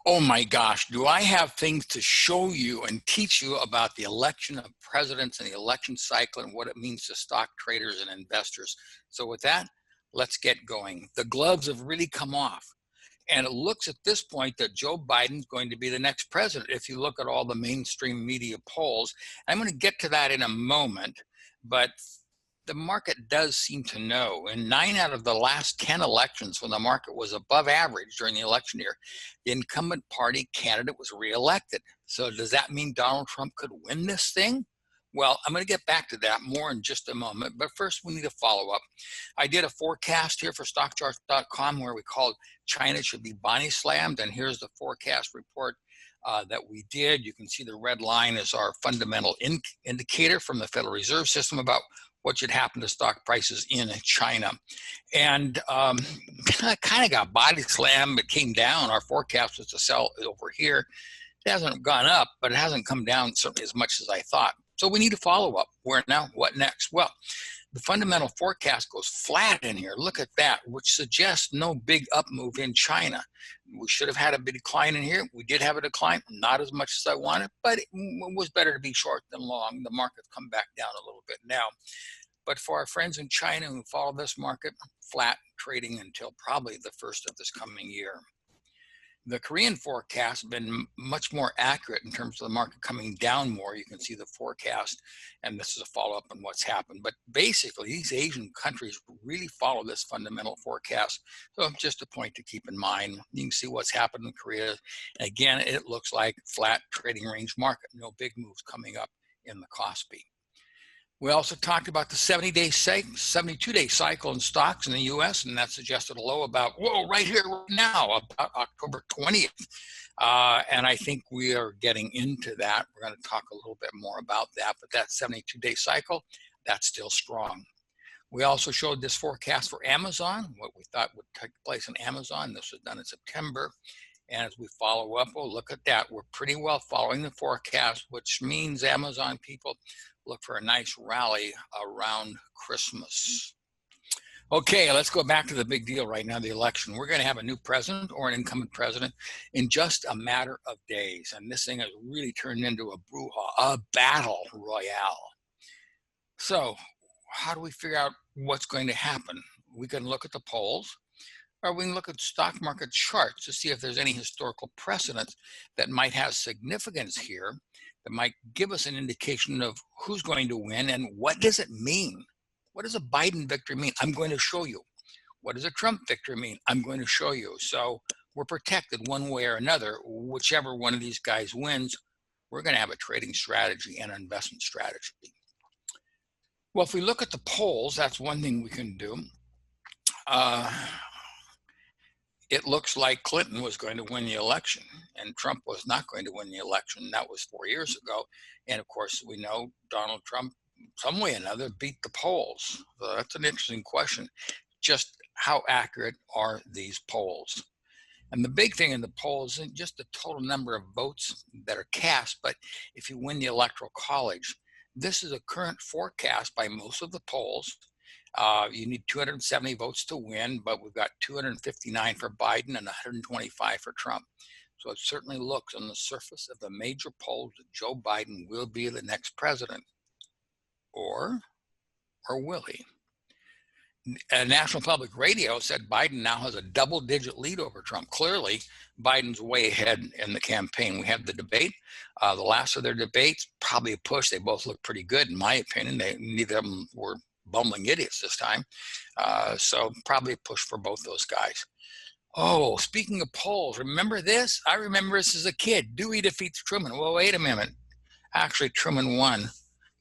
Oh my gosh, do I have things to show you and teach you about the election of presidents and the election cycle and what it means to stock traders and investors. So with that, let's get going. The gloves have really come off. And it looks at this point that Joe Biden's going to be the next president if you look at all the mainstream media polls. I'm going to get to that in a moment, but the market does seem to know. In 9 out of the last 10 elections, when the market was above average during the election year, the incumbent party candidate was reelected. So does that mean Donald Trump could win this thing? Well, I'm going to get back to that more in just a moment, but first we need to follow up. I did a forecast here for StockCharts.com where we called China should be Bonnie slammed, and here's the forecast report that we did. You can see the red line is our fundamental indicator from the Federal Reserve System about what should happen to stock prices in China. And kind of got body slammed. It came down. Our forecast was to sell over here. It hasn't gone up, but it hasn't come down certainly as much as I thought. So we need to follow up. Where now? What next? Well, the fundamental forecast goes flat in here. Look at that, which suggests no big up move in China. We should have had a big decline in here. We did have a decline, not as much as I wanted, but it was better to be short than long. The market's come back down a little bit now. But for our friends in China who follow this market, flat trading until probably the first of this coming year. The Korean forecast has been much more accurate in terms of the market coming down more. You can see the forecast, and this is a follow-up on what's happened. But basically, these Asian countries really follow this fundamental forecast. So just a point to keep in mind. You can see what's happened in Korea. Again, it looks like flat trading range market. No big moves coming up in the Kospi. We also talked about the 72-day cycle in stocks in the U.S., and that suggested a low about, whoa, right here, right now, about October 20th. And I think we are getting into that. We're going to talk a little bit more about that, but that 72-day cycle, that's still strong. We also showed this forecast for Amazon, what we thought would take place in Amazon. This was done in September. And as we follow up, oh, look at that. We're pretty well following the forecast, which means Amazon people look for a nice rally around Christmas. Okay, let's go back to the big deal right now, the election. We're going to have a new president or an incumbent president in just a matter of days. And this thing has really turned into a brouhaha, a battle royale. So how do we figure out what's going to happen? We can look at the polls, or we can look at stock market charts to see if there's any historical precedent that might have significance here, that might give us an indication of who's going to win and what does it mean. What does a Biden victory mean? I'm going to show you. What does a Trump victory mean? I'm going to show you. So we're protected one way or another. Whichever one of these guys wins, we're going to have a trading strategy and an investment strategy. Well, if we look at the polls, that's one thing we can do. It looks like Clinton was going to win the election and Trump was not going to win the election. That was 4 years ago. And of course, we know Donald Trump, some way or another, beat the polls. So that's an interesting question. Just how accurate are these polls? And the big thing in the polls isn't just the total number of votes that are cast, but if you win the Electoral College. This is a current forecast by most of the polls. You need 270 votes to win, but we've got 259 for Biden and 125 for Trump. So it certainly looks on the surface of the major polls that Joe Biden will be the next president. Or will he? National Public Radio said Biden now has a double-digit lead over Trump. Clearly, Biden's way ahead in the campaign. We had the debate. The last of their debates, probably a push. They both look pretty good, in my opinion. Neither of them were bumbling idiots this time. So probably a push for both those guys. Oh, speaking of polls, remember this? I remember this as a kid. Dewey defeats Truman. Well, wait a minute. Actually, Truman won.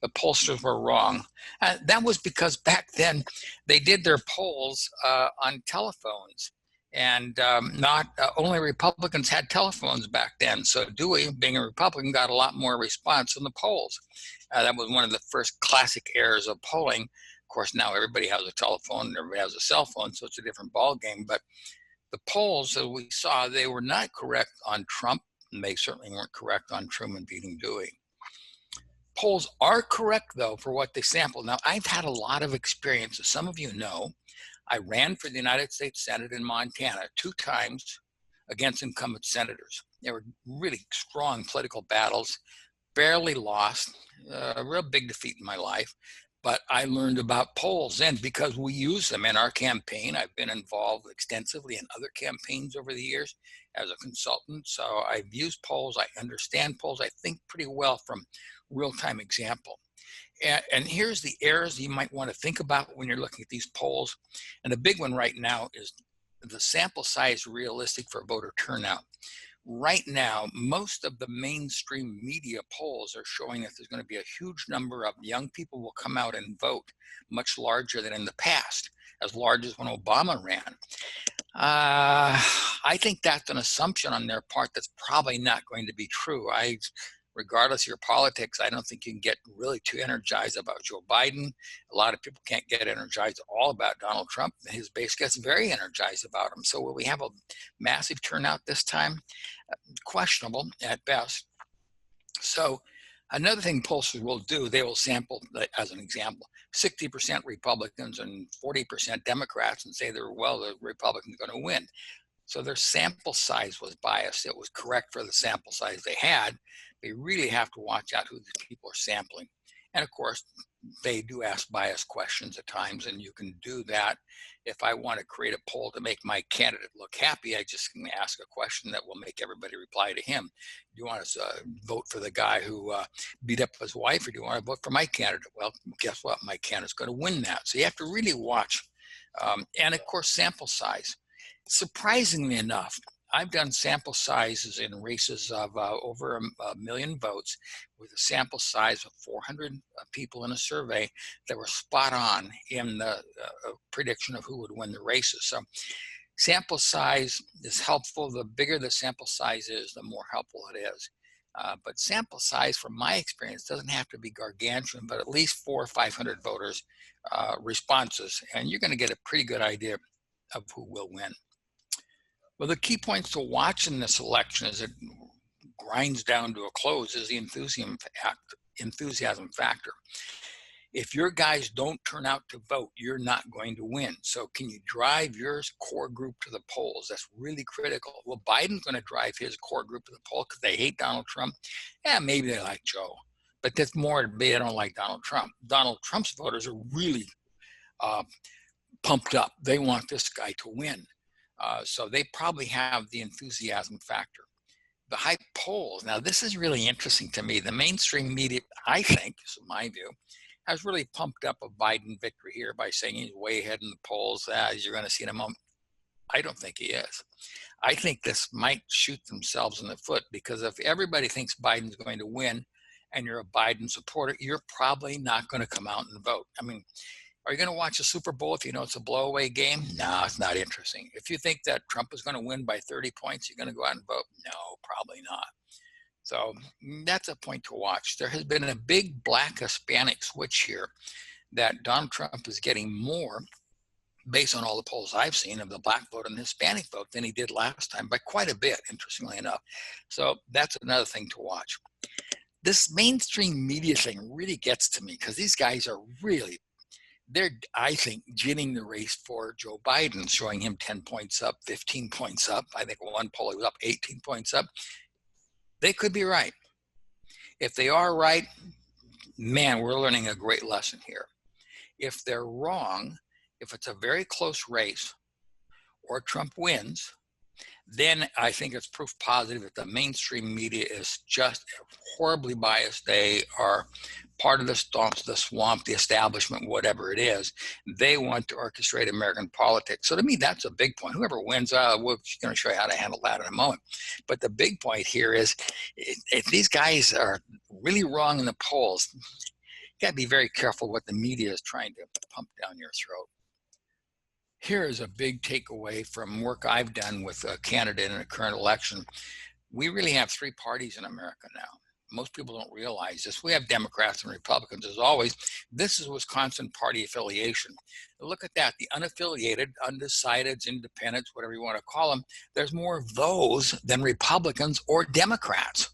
The pollsters were wrong. That was because back then they did their polls on telephones, and not only Republicans had telephones back then. So Dewey, being a Republican, got a lot more response in the polls. That was one of the first classic errors of polling. Of course, now everybody has a telephone and everybody has a cell phone, so it's a different ballgame. But the polls that we saw, they were not correct on Trump, and they certainly weren't correct on Truman beating Dewey. Polls are correct, though, for what they sampled. Now, I've had a lot of experience. As some of you know, I ran for the United States Senate in Montana 2 times against incumbent senators. They were really strong political battles, barely lost, a real big defeat in my life. But I learned about polls then because we use them in our campaign. I've been involved extensively in other campaigns over the years as a consultant. So I've used polls, I understand polls, I think pretty well from real-time example. And here's the errors you might want to think about when you're looking at these polls. And the big one right now is the sample size realistic for voter turnout. Right now, most of the mainstream media polls are showing that there's going to be a huge number of young people will come out and vote, much larger than in the past, as large as when Obama ran. I think that's an assumption on their part that's probably not going to be true. Regardless of your politics, I don't think you can get really too energized about Joe Biden. A lot of people can't get energized at all about Donald Trump. His base gets very energized about him. So will we have a massive turnout this time? Questionable at best. So another thing pollsters will do, they will sample, as an example, 60% Republicans and 40% Democrats and say the Republicans are going to win. So their sample size was biased. It was correct for the sample size they had. They really have to watch out who the people are sampling. And of course, they do ask biased questions at times, and you can do that. If I want to create a poll to make my candidate look happy, I just can ask a question that will make everybody reply to him. Do you want to vote for the guy who beat up his wife, or do you want to vote for my candidate? Well, guess what? My candidate's going to win that. So you have to really watch. And of course, sample size. Surprisingly enough, I've done sample sizes in races of over a million votes with a sample size of 400 people in a survey that were spot on in the prediction of who would win the races. So sample size is helpful. The bigger the sample size is, the more helpful it is. But sample size, from my experience, doesn't have to be gargantuan, but at least 400 or 500 voters responses, and you're going to get a pretty good idea of who will win. Well, the key points to watch in this election as it grinds down to a close is the enthusiasm factor. If your guys don't turn out to vote, you're not going to win. So can you drive your core group to the polls? That's really critical. Well, Biden's going to drive his core group to the poll because they hate Donald Trump. Yeah, maybe they like Joe, but that's more they don't like Donald Trump. Donald Trump's voters are really pumped up. They want this guy to win. So they probably have the enthusiasm factor. The high polls, now this is really interesting to me. The mainstream media, I think, this is my view, has really pumped up a Biden victory here by saying he's way ahead in the polls, as you're going to see in a moment. I don't think he is. I think this might shoot themselves in the foot, because if everybody thinks Biden's going to win and you're a Biden supporter, you're probably not going to come out and vote. I mean, are you going to watch a Super Bowl if you know it's a blowaway game? No, it's not interesting. If you think that Trump is going to win by 30 points, you're going to go out and vote? No, probably not. So that's a point to watch. There has been a big black Hispanic switch here that Donald Trump is getting more, based on all the polls I've seen, of the black vote and the Hispanic vote than he did last time, by quite a bit, interestingly enough. So that's another thing to watch. This mainstream media thing really gets to me, because these guys are really, they're, I think, ginning the race for Joe Biden, showing him 10 points up, 15 points up. I think one poll he was up 18 points up. They could be right. If they are right, man, we're learning a great lesson here. If they're wrong, if it's a very close race or Trump wins, then I think it's proof positive that the mainstream media is just horribly biased. They are part of the swamp, the establishment, whatever it is. They want to orchestrate American politics. So to me, that's a big point. Whoever wins, we're going to show you how to handle that in a moment. But the big point here is, if these guys are really wrong in the polls, you got to be very careful what the media is trying to pump down your throat. Here is a big takeaway from work I've done with a candidate in a current election. We really have three parties in America now. Most people don't realize this. We have Democrats and Republicans, as always. This is Wisconsin party affiliation. Look at that, the unaffiliated, undecideds, independents, whatever you want to call them. There's more of those than Republicans or Democrats.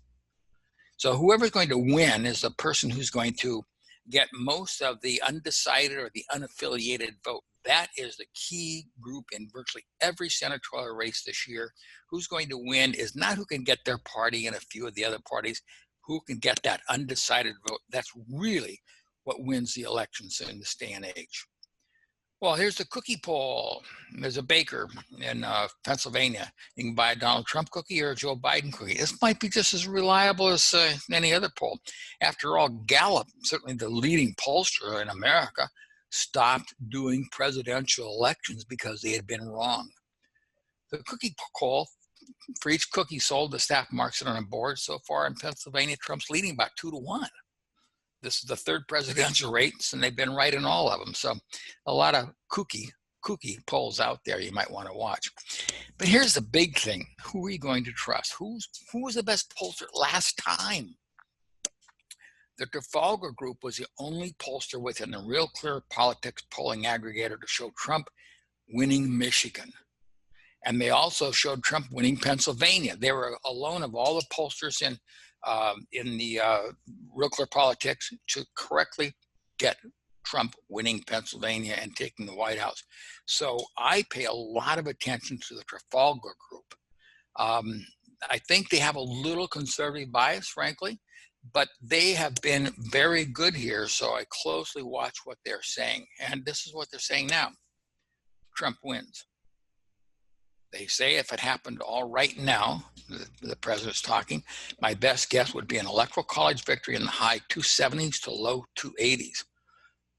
So whoever's going to win is the person who's going to get most of the undecided or the unaffiliated vote. That is the key group in virtually every senatorial race this year. Who's going to win is not who can get their party and a few of the other parties, who can get that undecided vote. That's really what wins the elections in this day and age. Well, here's the cookie poll. There's a baker in Pennsylvania. You can buy a Donald Trump cookie or a Joe Biden cookie. This might be just as reliable as any other poll. After all, Gallup, certainly the leading pollster in America, stopped doing presidential elections because they had been wrong. The cookie poll, for each cookie sold, the staff marks it on a board. So far in Pennsylvania, Trump's leading about 2-1. This is the third presidential race, and they've been right in all of them. So a lot of cookie polls out there you might want to watch. But here's the big thing. Who are you going to trust? Who was the best pollster last time? The Trafalgar Group was the only pollster within the Real Clear Politics polling aggregator to show Trump winning Michigan. And they also showed Trump winning Pennsylvania. They were alone of all the pollsters in the Real Clear Politics to correctly get Trump winning Pennsylvania and taking the White House. So I pay a lot of attention to the Trafalgar Group. I think they have a little conservative bias, frankly, but they have been very good here. So I closely watch what they're saying. And this is what they're saying now. Trump wins. They say if it happened all right now, the president's talking, my best guess would be an electoral college victory in the high 270s to low 280s.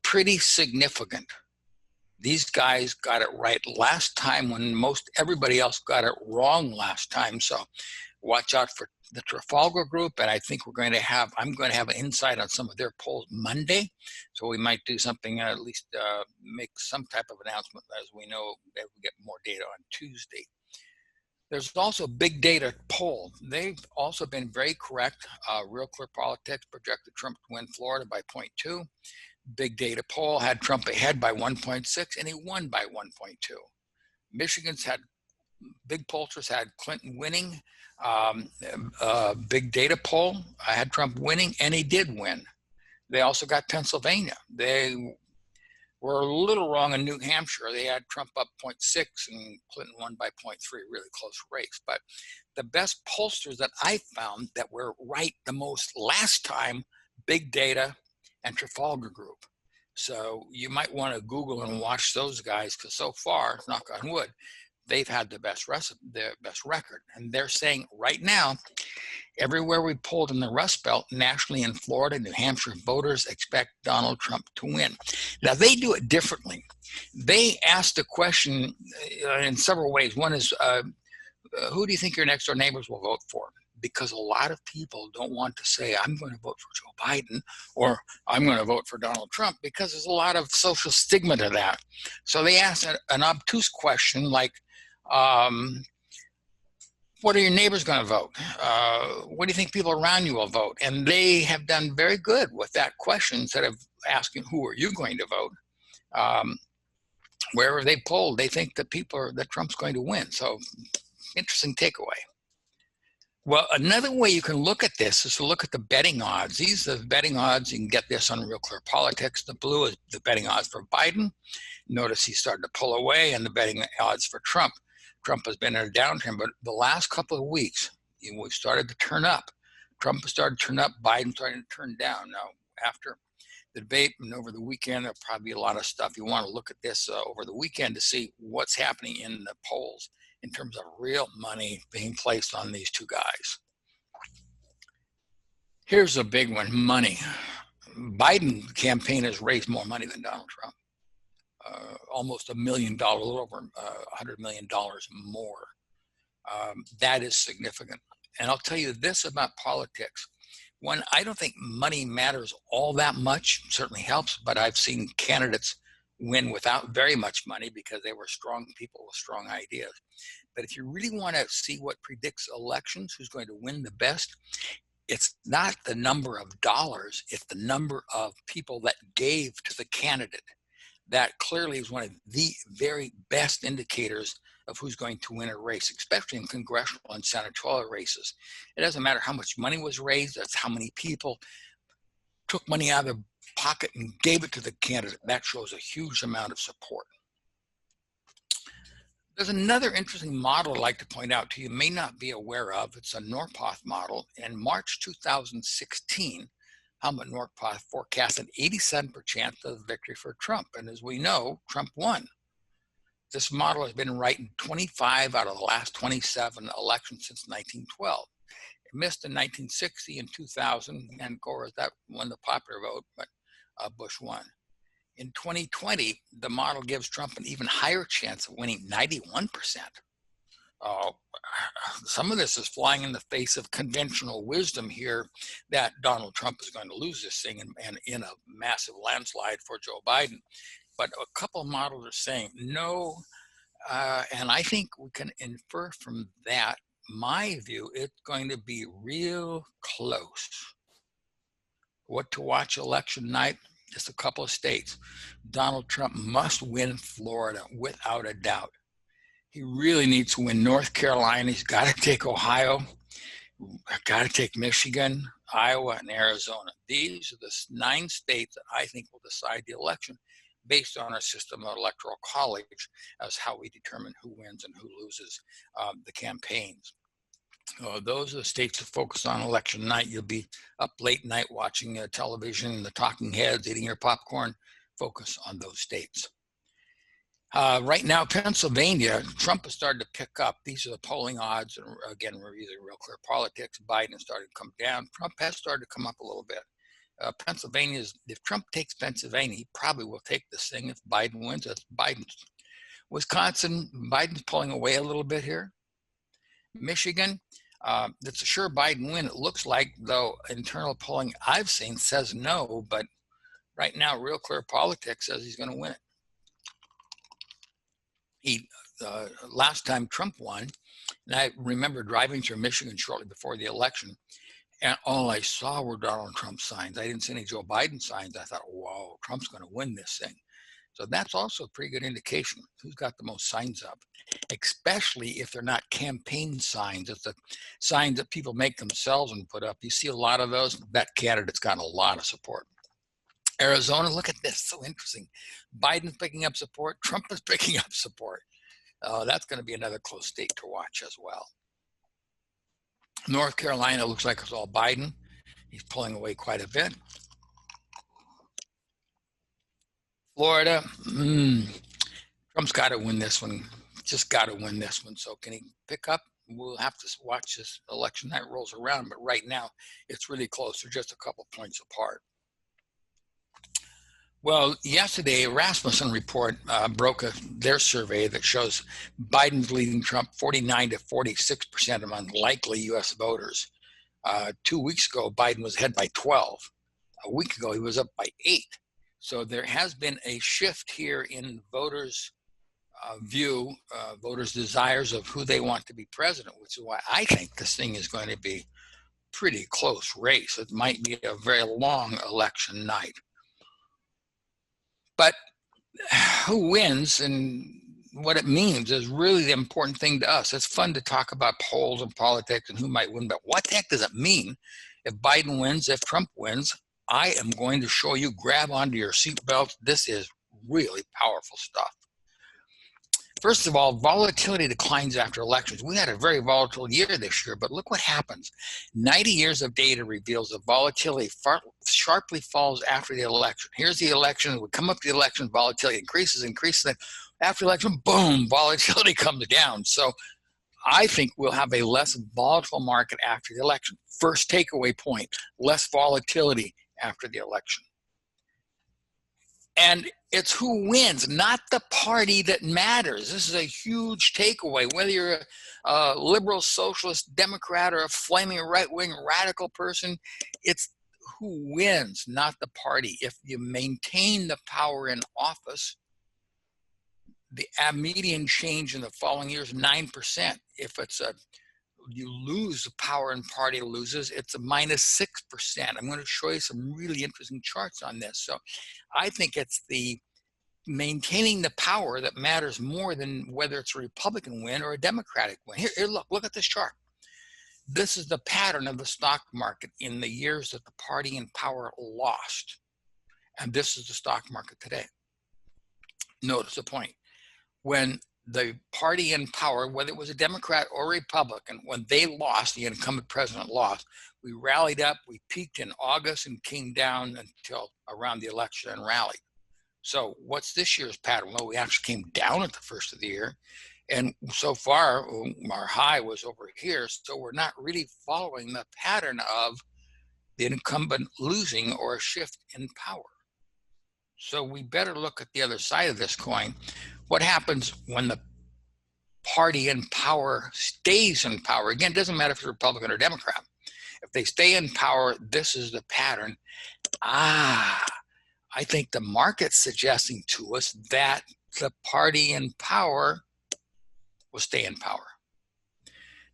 Pretty significant. These guys got it right last time when most everybody else got it wrong last time. So watch out for the Trafalgar Group, and I think I'm going to have an insight on some of their polls Monday. So we might do something, at least make some type of announcement as we know that we get more data on Tuesday. There's also big data poll. They've also been very correct. Real Clear Politics projected Trump to win Florida by 0.2. Big data poll had Trump ahead by 1.6, and he won by 1.2. Michigan's had big pollsters had Clinton winning. Big data poll, I had Trump winning, and he did win. They also got Pennsylvania. They were a little wrong in New Hampshire. They had Trump up 0.6 and Clinton won by 0.3, really close race. But the best pollsters that I found that were right the most last time, big data and Trafalgar Group. So you might want to Google and watch those guys, because so far, knock on wood, they've had the best record. And they're saying right now, everywhere we polled in the Rust Belt, nationally in Florida, New Hampshire, voters expect Donald Trump to win. Now, they do it differently. They ask the question in several ways. One is, who do you think your next door neighbors will vote for? Because a lot of people don't want to say, I'm going to vote for Joe Biden or I'm going to vote for Donald Trump, because there's a lot of social stigma to that. So they ask an obtuse question like, what are your neighbors going to vote? What do you think people around you will vote? And they have done very good with that question instead of asking, who are you going to vote? Wherever they polled, they think that Trump's going to win. So interesting takeaway. Well, another way you can look at this is to look at the betting odds. These are the betting odds. You can get this on Real Clear Politics. The blue is the betting odds for Biden. Notice he's starting to pull away, and the betting odds for Trump. Trump has been in a downturn, but the last couple of weeks, we've started to turn up. Trump has started to turn up. Biden starting to turn down. Now, after the debate and over the weekend, there'll probably be a lot of stuff. You want to look at this over the weekend to see what's happening in the polls in terms of real money being placed on these two guys. Here's a big one, money. Biden campaign has raised more money than Donald Trump. Almost $1 million, a little over $100 million more. That is significant. And I'll tell you this about politics. When I don't think money matters all that much, certainly helps, but I've seen candidates win without very much money because they were strong people with strong ideas. But if you really want to see what predicts elections, who's going to win the best, it's not the number of dollars, it's the number of people that gave to the candidate. That clearly is one of the very best indicators of who's going to win a race, especially in congressional and senatorial races. It doesn't matter how much money was raised, that's how many people took money out of their pocket and gave it to the candidate. That shows a huge amount of support. There's another interesting model I'd like to point out to you, may not be aware of. It's a Norpoth model. In March 2016, Helmut Norpoth forecast an 87% chance of victory for Trump. And as we know, Trump won. This model has been right in 25 out of the last 27 elections since 1912. It missed in 1960 and 2000, and of course that won the popular vote, but Bush won. In 2020, the model gives Trump an even higher chance of winning, 91%. Some of this is flying in the face of conventional wisdom here that Donald Trump is going to lose this thing and in a massive landslide for Joe Biden. But a couple of models are saying no, and I think we can infer from that, my view, it's going to be real close. What to watch election night? Just a couple of states. Donald Trump must win Florida without a doubt. He really needs to win North Carolina. He's got to take Ohio, got to take Michigan, Iowa, and Arizona. These are the 9 states that I think will decide the election based on our system of electoral college as how we determine who wins and who loses the campaigns. Those are the states to focus on election night. You'll be up late night watching television, the talking heads, eating your popcorn. Focus on those states. Right now, Pennsylvania, Trump has started to pick up. These are the polling odds. And again, we're using Real Clear Politics. Biden has started to come down. Trump has started to come up a little bit. Pennsylvania, if Trump takes Pennsylvania, he probably will take this thing. If Biden wins, that's Biden's. Wisconsin, Biden's pulling away a little bit here. Michigan, it's a sure Biden win. It looks like, though internal polling I've seen says no, but right now, Real Clear Politics says he's going to win it. Last time Trump won, and I remember driving through Michigan shortly before the election, and all I saw were Donald Trump signs. I didn't see any Joe Biden signs. I thought, whoa, Trump's going to win this thing. So that's also a pretty good indication who's got the most signs up, especially if they're not campaign signs. It's the signs that people make themselves and put up. You see a lot of those. That candidate's got a lot of support. Arizona, look at this, so interesting. Biden's picking up support. Trump is picking up support. That's going to be another close state to watch as well. North Carolina looks like it's all Biden. He's pulling away quite a bit. Florida, Trump's got to win this one. Just got to win this one. So can he pick up? We'll have to watch this election night rolls around. But right now, it's really close. They're just a couple points apart. Well, yesterday, Rasmussen report broke their survey that shows Biden's leading Trump 49 to 46% among likely U.S. voters. 2 weeks ago, Biden was ahead by 12. A week ago, he was up by 8. So there has been a shift here in voters' view, voters' desires of who they want to be president, which is why I think this thing is going to be pretty close race. It might be a very long election night. But who wins and what it means is really the important thing to us. It's fun to talk about polls and politics and who might win, but what the heck does it mean if Biden wins, if Trump wins? I am going to show you, grab onto your seatbelt. This is really powerful stuff. First of all, volatility declines after elections. We had a very volatile year this year, but look what happens. 90 years of data reveals that volatility sharply falls after the election. Here's the election. We come up to the election, volatility increases. Then after the election, boom, volatility comes down. So I think we'll have a less volatile market after the election. First takeaway point, less volatility after the election. And it's who wins, not the party that matters. This is a huge takeaway. Whether you're a liberal, socialist, Democrat, or a flaming right-wing radical person, it's who wins, not the party. If you maintain the power in office, the median change in the following year is 9%. If you lose the power and party loses, it's a -6%. I'm going to show you some really interesting charts on this. So I think it's the maintaining the power that matters more than whether it's a Republican win or a Democratic win. Here, look at this chart. This is the pattern of the stock market in the years that the party in power lost. And this is the stock market today. Notice the point. When the party in power, whether it was a Democrat or Republican, when they lost, the incumbent president lost, we rallied up, we peaked in August and came down until around the election and rallied. So what's this year's pattern? Well, we actually came down at the first of the year. And so far, our high was over here. So we're not really following the pattern of the incumbent losing or a shift in power. So we better look at the other side of this coin. What happens when the party in power stays in power? Again, it doesn't matter if it's Republican or Democrat. If they stay in power, this is the pattern. I think the market's suggesting to us that the party in power will stay in power.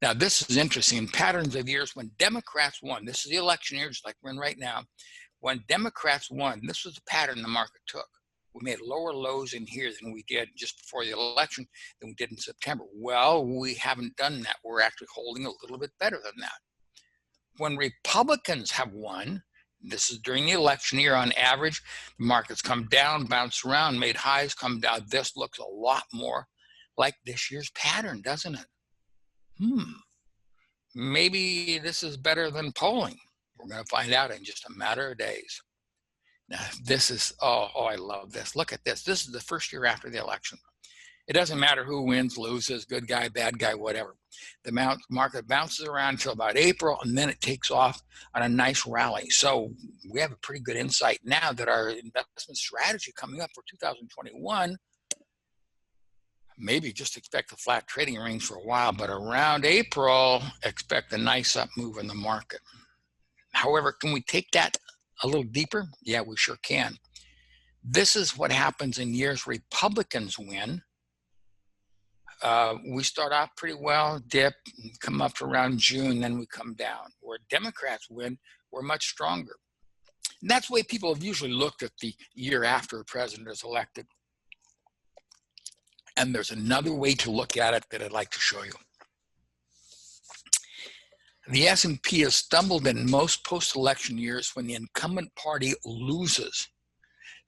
Now, this is interesting. In patterns of years when Democrats won, this is the election year, just like we're in right now. When Democrats won, this was the pattern the market took. We made lower lows in here than we did just before the election than we did in September. Well, we haven't done that. We're actually holding a little bit better than that. When Republicans have won, this is during the election year, on average, the markets come down, bounce around, made highs, come down. This looks a lot more like this year's pattern, doesn't it? Maybe this is better than polling. We're going to find out in just a matter of days. Now, this is, oh, I love this. Look at this. This is the first year after the election. It doesn't matter who wins, loses, good guy, bad guy, whatever. The market bounces around until about April, and then it takes off on a nice rally. So we have a pretty good insight now that our investment strategy coming up for 2021, maybe just expect a flat trading range for a while, but around April, expect a nice up move in the market. However, can we take that a little deeper? Yeah, we sure can. This is what happens in years Republicans win. We start off pretty well, dip, come up to around June, then we come down. Where Democrats win, we're much stronger. And that's the way people have usually looked at the year after a president is elected. And there's another way to look at it that I'd like to show you. The S&P has stumbled in most post-election years when the incumbent party loses.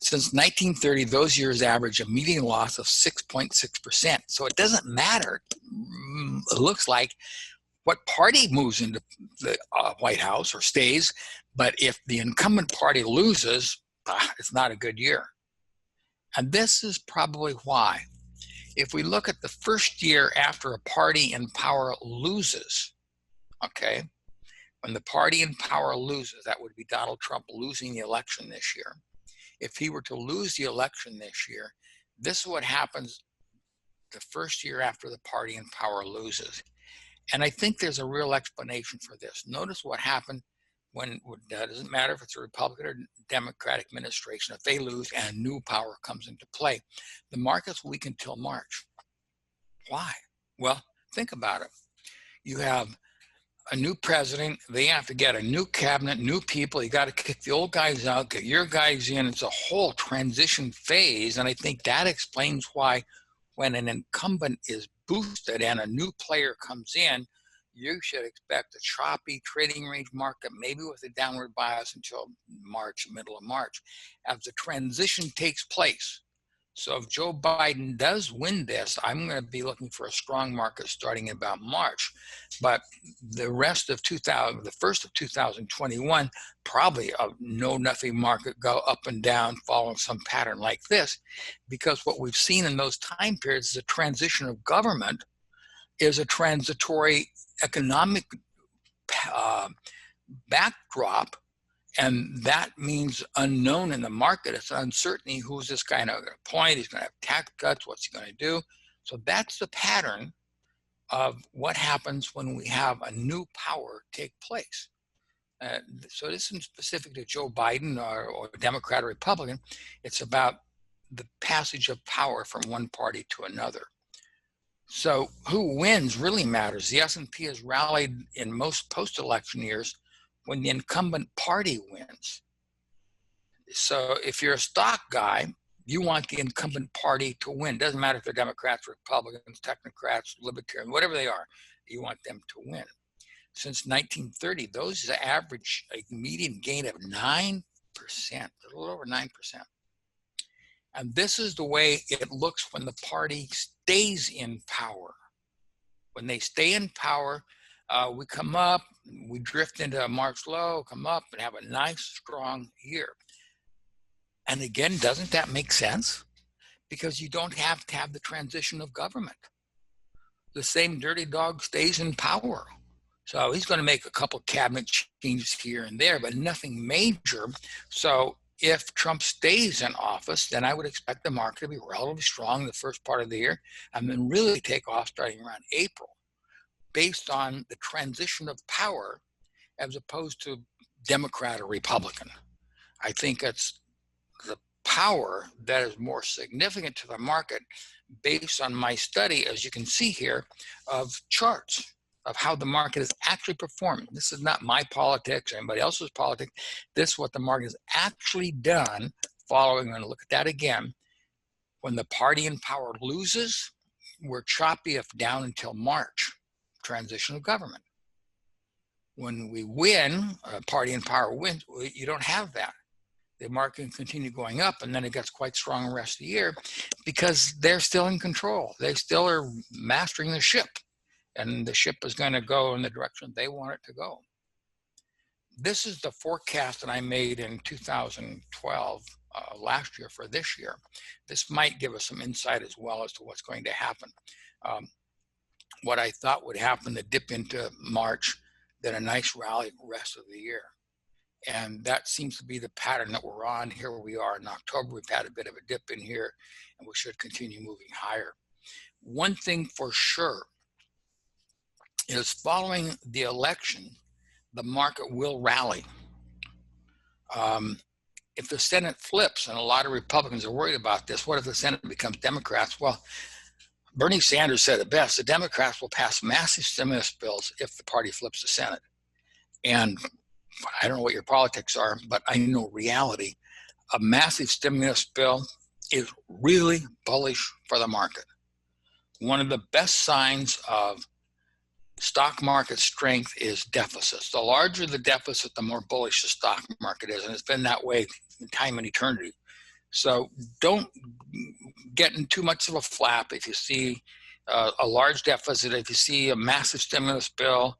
Since 1930, those years average a median loss of 6.6%. So it doesn't matter, it looks like, what party moves into the White House or stays, but if the incumbent party loses, it's not a good year. And this is probably why. If we look at the first year after a party in power loses, okay, when the party in power loses, that would be Donald Trump losing the election this year. If he were to lose the election this year, this is what happens the first year after the party in power loses. And I think there's a real explanation for this. Notice what happened when, it doesn't matter if it's a Republican or Democratic administration, if they lose and new power comes into play, the markets weaken until March. Why? Well, think about it. You have a new president, they have to get a new cabinet, new people. You got to kick the old guys out, get your guys in. It's a whole transition phase. And I think that explains why when an incumbent is boosted and a new player comes in, you should expect a choppy trading range market, maybe with a downward bias until March, middle of March, as the transition takes place. So if Joe Biden does win this, I'm going to be looking for a strong market starting in about March. But the rest of the first of 2021, probably a know-nothing market, go up and down, following some pattern like this, because what we've seen in those time periods is a transition of government is a transitory economic backdrop. And that means unknown in the market. It's uncertainty. Who's this guy going to appoint? He's going to have tax cuts. What's he going to do? So that's the pattern of what happens when we have a new power take place. So this isn't specific to Joe Biden or Democrat or Republican. It's about the passage of power from one party to another. So who wins really matters. The S&P has rallied in most post-election years when the incumbent party wins. So if you're a stock guy, you want the incumbent party to win. Doesn't matter if they're Democrats, Republicans, technocrats, libertarians, whatever they are, you want them to win. Since 1930, those average a median gain of 9%, a little over 9%. And this is the way it looks when the party stays in power. When they stay in power, we come up, we drift into a March low, come up and have a nice, strong year. And again, doesn't that make sense? Because you don't have to have the transition of government. The same dirty dog stays in power. So he's going to make a couple cabinet changes here and there, but nothing major. So if Trump stays in office, then I would expect the market to be relatively strong the first part of the year and then really take off starting around April based on the transition of power as opposed to Democrat or Republican. I think it's the power that is more significant to the market based on my study, as you can see here, of charts of how the market is actually performing. This is not my politics or anybody else's politics. This is what the market has actually done following. I'm going to look at that again. When the party in power loses, we're choppy if down until March, transition of government. When we win, a party in power wins, you don't have that. The market can continue going up, and then it gets quite strong the rest of the year because they're still in control. They still are mastering the ship, and the ship is going to go in the direction they want it to go. This is the forecast that I made in 2012, last year for this year. This might give us some insight as well as to what's going to happen. What I thought would happen, the dip into March, then a nice rally rest of the year. And that seems to be the pattern that we're on. Here we are in October. We've had a bit of a dip in here, and we should continue moving higher. One thing for sure is following the election, the market will rally. If the Senate flips, and a lot of Republicans are worried about this, what if the Senate becomes Democrats? Well, Bernie Sanders said it best, the Democrats will pass massive stimulus bills if the party flips the Senate. And I don't know what your politics are, but I know reality. A massive stimulus bill is really bullish for the market. One of the best signs of stock market strength is deficits. The larger the deficit, the more bullish the stock market is, and it's been that way in time and eternity. So don't get in too much of a flap if you see a large deficit, if you see a massive stimulus bill,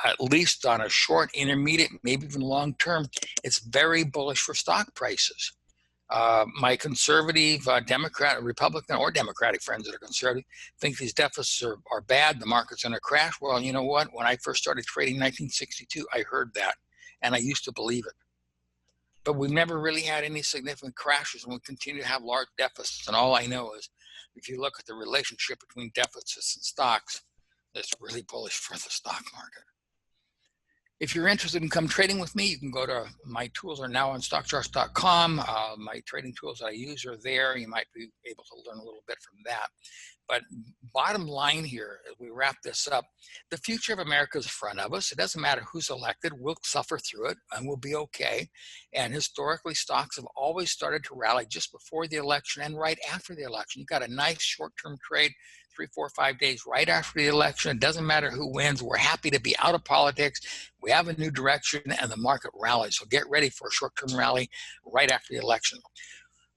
at least on a short, intermediate, maybe even long term, it's very bullish for stock prices. My conservative Democrat, Republican, or Democratic friends that are conservative think these deficits are bad, the market's going to crash. Well, you know what? When I first started trading in 1962, I heard that, and I used to believe it. But we've never really had any significant crashes, and we continue to have large deficits. And all I know is if you look at the relationship between deficits and stocks, it's really bullish for the stock market. If you're interested in come trading with me, you can go to my tools are now on StockCharts.com. My trading tools that I use are there. You might be able to learn a little bit from that. But bottom line here, as we wrap this up, the future of America is in front of us. It doesn't matter who's elected. We'll suffer through it and we'll be okay. And historically, stocks have always started to rally just before the election and right after the election. You got a nice short-term trade, 3, 4, 5 days right after the election. It doesn't matter who wins. We're happy to be out of politics. We have a new direction and the market rallies. So get ready for a short-term rally right after the election.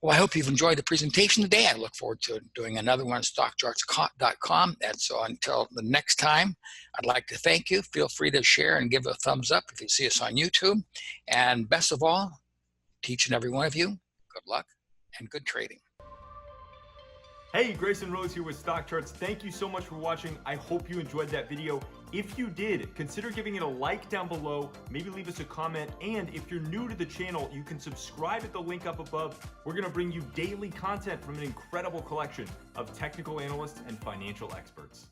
Well, I hope you've enjoyed the presentation today. I look forward to doing another one on StockCharts.com. And so until the next time, I'd like to thank you. Feel free to share and give a thumbs up if you see us on YouTube. And best of all, to each and every one of you, good luck and good trading. Hey, Grayson Rose here with StockCharts. Thank you so much for watching. I hope you enjoyed that video. If you did, consider giving it a like down below, maybe leave us a comment, and if you're new to the channel, you can subscribe at the link up above. We're gonna bring you daily content from an incredible collection of technical analysts and financial experts.